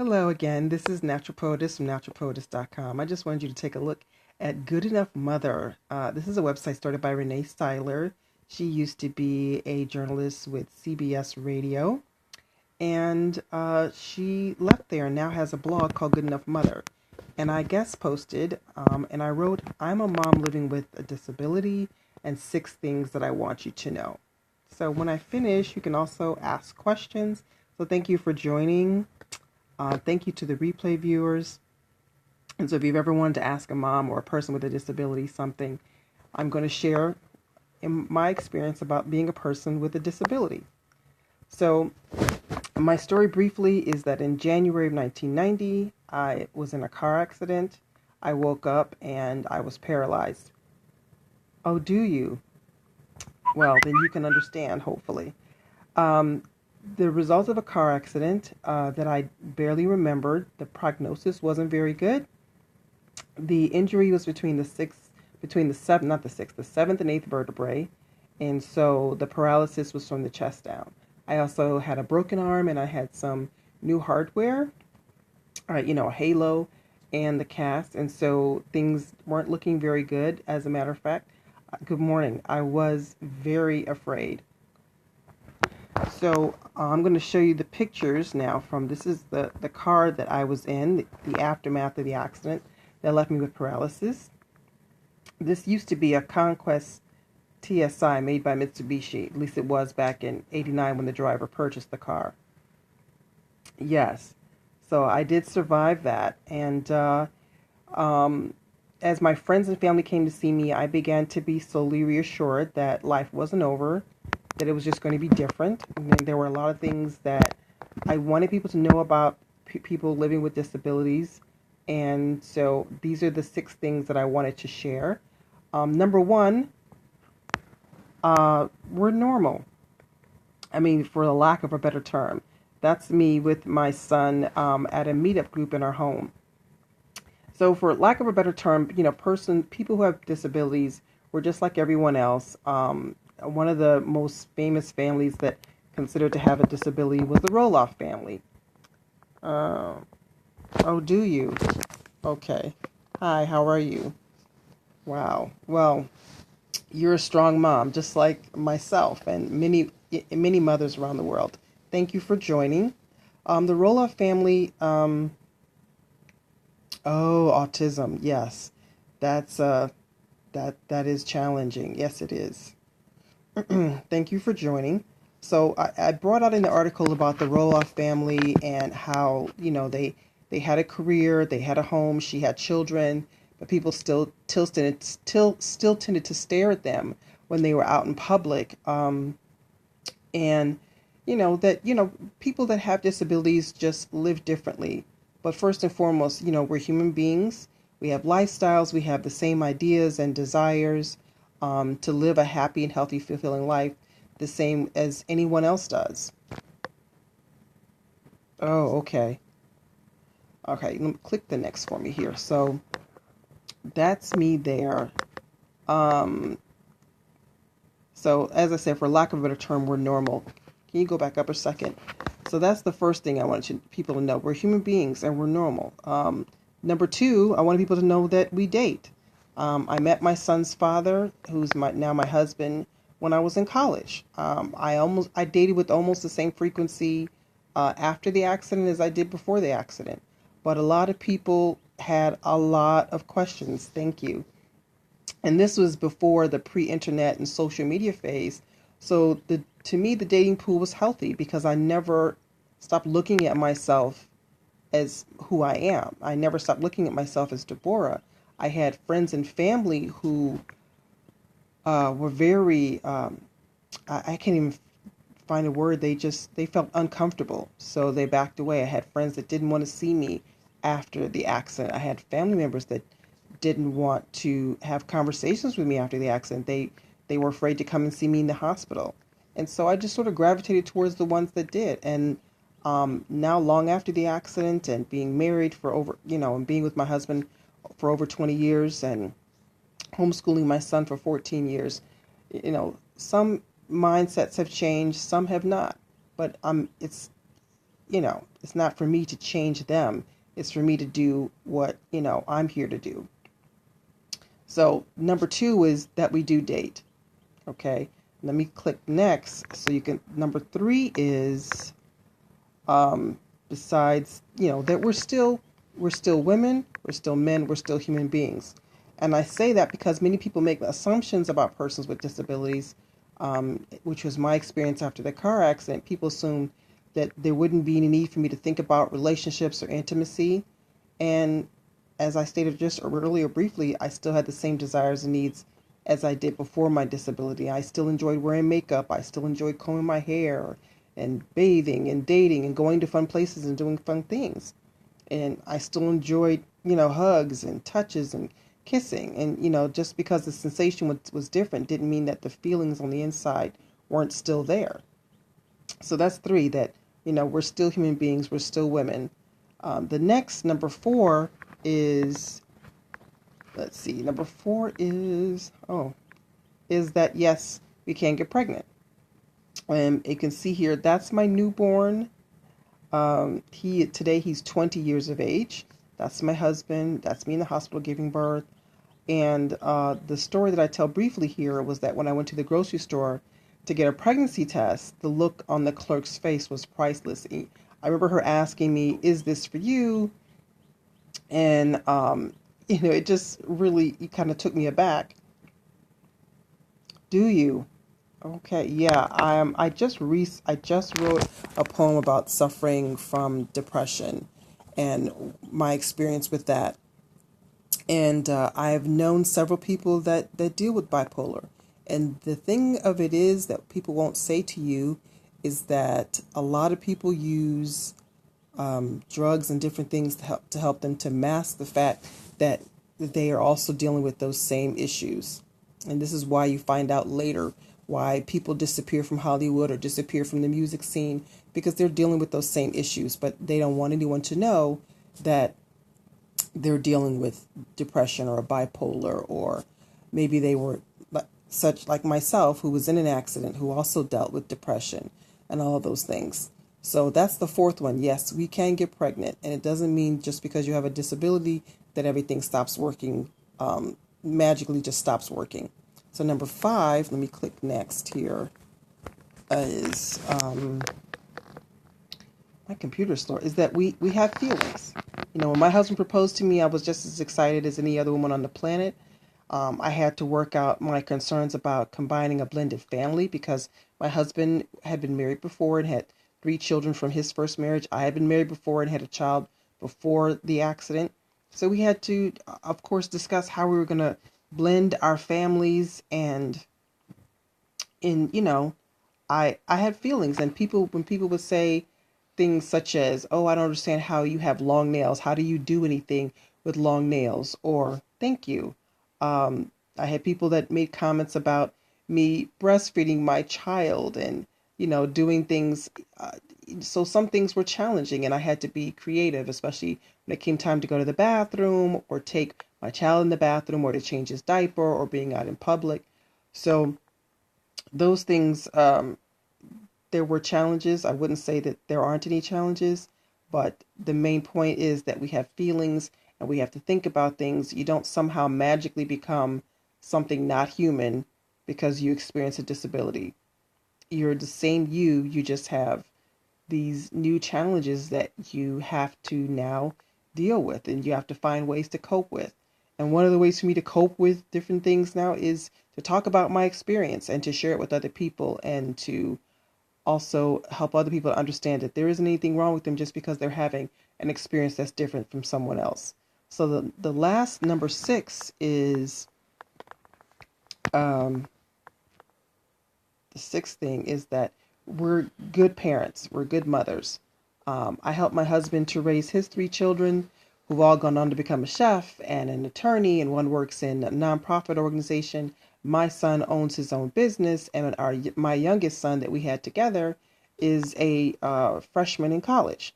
Hello again. This is Natural Poetess from naturalpoetess.com. I just wanted you to take a look at Good Enough Mother. This is a website started by Renee Styler. She used to be a journalist with CBS Radio, and she left there and now has a blog called Good Enough Mother. And I guest posted, and I wrote, I'm a mom living with a disability and 6 things that I want you to know. So when I finish, you can also ask questions. So thank you for joining. Thank you to the replay viewers. And so if you've ever wanted to ask a mom or a person with a disability something, I'm going to share in my experience about being a person with a disability. So my story briefly is that in January of 1990, I was in a car accident. I woke up and I was paralyzed. Oh, do you? Well, then you can understand, hopefully. The result of a car accident that I barely remembered. The prognosis wasn't very good. The injury was between the seventh and eighth vertebrae, and so the paralysis was from the chest down. I also had a broken arm, and I had some new hardware, a halo, and the cast, and so things weren't looking very good. As a matter of fact, good morning. I was very afraid. So I'm going to show you the pictures now this is the car that I was in, the aftermath of the accident that left me with paralysis. This used to be a Conquest TSI made by Mitsubishi. At least it was back in '89 when the driver purchased the car. Yes. So I did survive that. And as my friends and family came to see me, I began to be slowly reassured that life wasn't over, that it was just going to be different. And there were a lot of things that I wanted people to know about people living with disabilities. And so these are the 6 things that I wanted to share. Number 1, we're normal. I mean, for the lack of a better term. That's me with my son at a meetup group in our home. So for lack of a better term, people who have disabilities, we're just like everyone else. One of the most famous families that considered to have a disability was the Roloff family. Oh, do you? Okay. Hi, how are you? Wow. Well, you're a strong mom, just like myself and many mothers around the world. Thank you for joining. The Roloff family, autism. Yes. That's that is challenging. Yes, it is. Thank you for joining. So I brought out in the article about the Roloff family and how, they had a career, they had a home, she had children, but people still tended to stare at them when they were out in public. And, people that have disabilities just live differently. But first and foremost, we're human beings. We have lifestyles, we have the same ideas and desires to live a happy and healthy, fulfilling life the same as anyone else does. Oh, okay. Okay, let me click the next for me here. So that's me there. So as I said, for lack of a better term, we're normal. Can you go back up a second? So that's the first thing I wanted people to know. We're human beings and we're normal. Number 2, I wanted people to know that we date. I met my son's father, who's now my husband, when I was in college. I dated with almost the same frequency after the accident as I did before the accident. But a lot of people had a lot of questions. Thank you. And this was before the pre-internet and social media phase. So to me, the dating pool was healthy because I never stopped looking at myself as who I am. I never stopped looking at myself as Deborah. I had friends and family who were very, I can't even find a word. They felt uncomfortable. So they backed away. I had friends that didn't want to see me after the accident. I had family members that didn't want to have conversations with me after the accident. They were afraid to come and see me in the hospital. And so I just sort of gravitated towards the ones that did. And now, long after the accident and being married for over, and being with my husband for over 20 years and homeschooling my son for 14 years, some mindsets have changed, some have not. But it's it's not for me to change them. It's for me to do what, I'm here to do. So number 2 is that we do date. Okay. Let me click next so you can. Number 3 is, besides, that we're still women, we're still men, we're still human beings. And I say that because many people make assumptions about persons with disabilities, which was my experience after the car accident. People assume that there wouldn't be any need for me to think about relationships or intimacy. And as I stated just earlier briefly, I still had the same desires and needs as I did before my disability. I still enjoyed wearing makeup. I still enjoyed combing my hair and bathing and dating and going to fun places and doing fun things. And I still enjoyed, hugs and touches and kissing. And, just because the sensation was different didn't mean that the feelings on the inside weren't still there. So that's 3, that, we're still human beings, we're still women. The next, number 4, is, let's see, number 4 is that yes, we can get pregnant. And you can see here, that's my newborn. Today he's 20 years of age. That's my husband. That's me in the hospital giving birth. And the story that I tell briefly here was that when I went to the grocery store to get a pregnancy test, the look on the clerk's face was priceless. I remember her asking me, "Is this for you?" And it just really kind of took me aback. Do you? Okay, yeah. I just wrote a poem about suffering from depression and my experience with that. And I've known several people that deal with bipolar. And the thing of it is that people won't say to you is that a lot of people use drugs and different things to help them to mask the fact that they are also dealing with those same issues. And this is why you find out later why people disappear from Hollywood or disappear from the music scene, because they're dealing with those same issues, but they don't want anyone to know that they're dealing with depression or a bipolar, or maybe they were such like myself, who was in an accident, who also dealt with depression and all of those things. So that's the 4th one. Yes, we can get pregnant, and it doesn't mean just because you have a disability that everything stops working, magically just stops working. So number 5, let me click next here, is my computer slow, is that we have feelings. When my husband proposed to me, I was just as excited as any other woman on the planet. I had to work out my concerns about combining a blended family because my husband had been married before and had 3 children from his first marriage. I had been married before and had a child before the accident. So we had to, of course, discuss how we were going to blend our families. And I had feelings, and when people would say things such as, "Oh, I don't understand how you have long nails. How do you do anything with long nails?" Or "Thank you." I had people that made comments about me breastfeeding my child and, doing things. So some things were challenging, and I had to be creative, especially when it came time to go to the bathroom or take my child in the bathroom or to change his diaper or being out in public. So those things, there were challenges. I wouldn't say that there aren't any challenges, but the main point is that we have feelings and we have to think about things. You don't somehow magically become something not human because you experience a disability. You're the same you just have these new challenges that you have to now deal with, and you have to find ways to cope with. And one of the ways for me to cope with different things now is to talk about my experience and to share it with other people, and to also help other people to understand that there isn't anything wrong with them just because they're having an experience that's different from someone else. So the last, number 6, is the 6th thing is that we're good parents. We're good mothers. I helped my husband to raise his 3 children, who've all gone on to become a chef and an attorney, and one works in a nonprofit organization. My son owns his own business, and my youngest son that we had together is a freshman in college.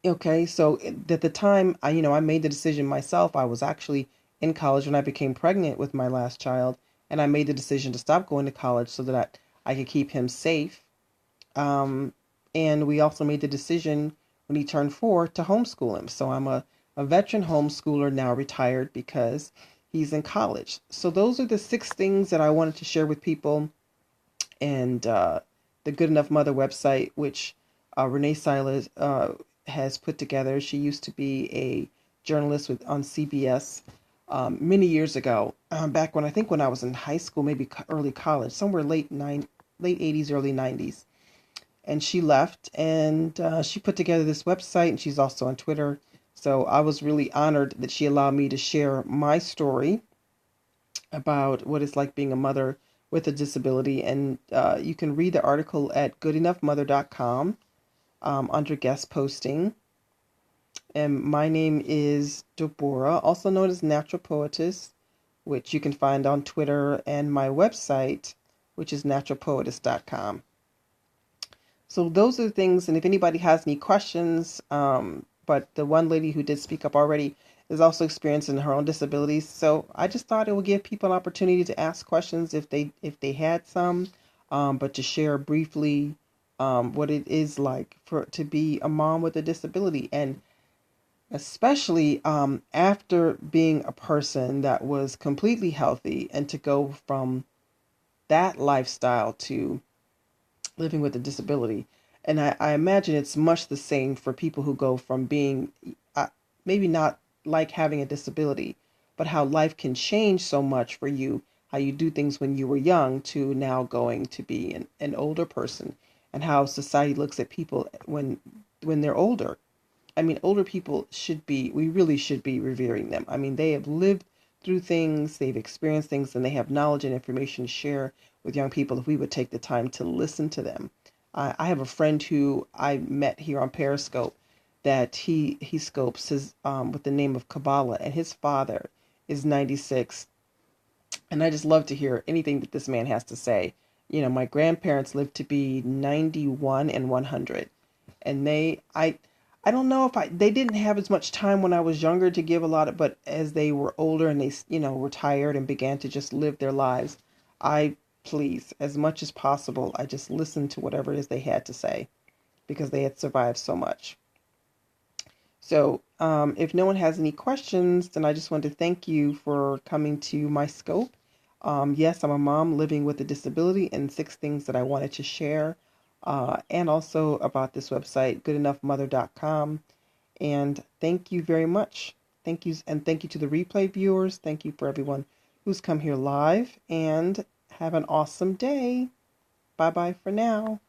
Okay, so at the time, I made the decision myself. I was actually in college when I became pregnant with my last child, and I made the decision to stop going to college so that I could keep him safe. And we also made the decision when he turned 4 to homeschool him. So I'm a veteran homeschooler now, retired, because he's in college. So those are the 6 things that I wanted to share with people. And the Good Enough Mother website, which Renee Silas has put together. She used to be a journalist on CBS many years ago, back when I think when I was in high school, maybe early college, somewhere late 80s, early 90s. And she left, and she put together this website, and she's also on Twitter. So I was really honored that she allowed me to share my story about what it's like being a mother with a disability. And you can read the article at goodenoughmother.com under guest posting. And my name is Deborah, also known as Natural Poetess, which you can find on Twitter, and my website, which is naturalpoetess.com. So those are the things, and if anybody has any questions, but the one lady who did speak up already is also experiencing her own disabilities. So I just thought it would give people an opportunity to ask questions if they had some, but to share briefly what it is like for to be a mom with a disability, and especially after being a person that was completely healthy, and to go from that lifestyle to living with a disability. And I imagine it's much the same for people who go from being maybe not like having a disability, but how life can change so much for you, how you do things when you were young to now going to be an older person, and how society looks at people when they're older. I mean, older people we really should be revering them. I mean, they have lived through things, they've experienced things, and they have knowledge and information to share with young people if we would take the time to listen to them. I have a friend who I met here on Periscope that he scopes his with the name of Kabbalah, and his father is 96, and I just love to hear anything that this man has to say. You know, my grandparents lived to be 91 and 100, and I don't know if they didn't have as much time when I was younger to give a lot of, but as they were older and they, retired and began to just live their lives, I please, as much as possible, I just listened to whatever it is they had to say because they had survived so much. So, if no one has any questions, then I just want to thank you for coming to my scope. Yes, I'm a mom living with a disability, and 6 things that I wanted to share, and also about this website, goodenoughmother.com. And thank you very much. Thank you, and thank you to the replay viewers. Thank you for everyone who's come here live, and have an awesome day. Bye bye for now.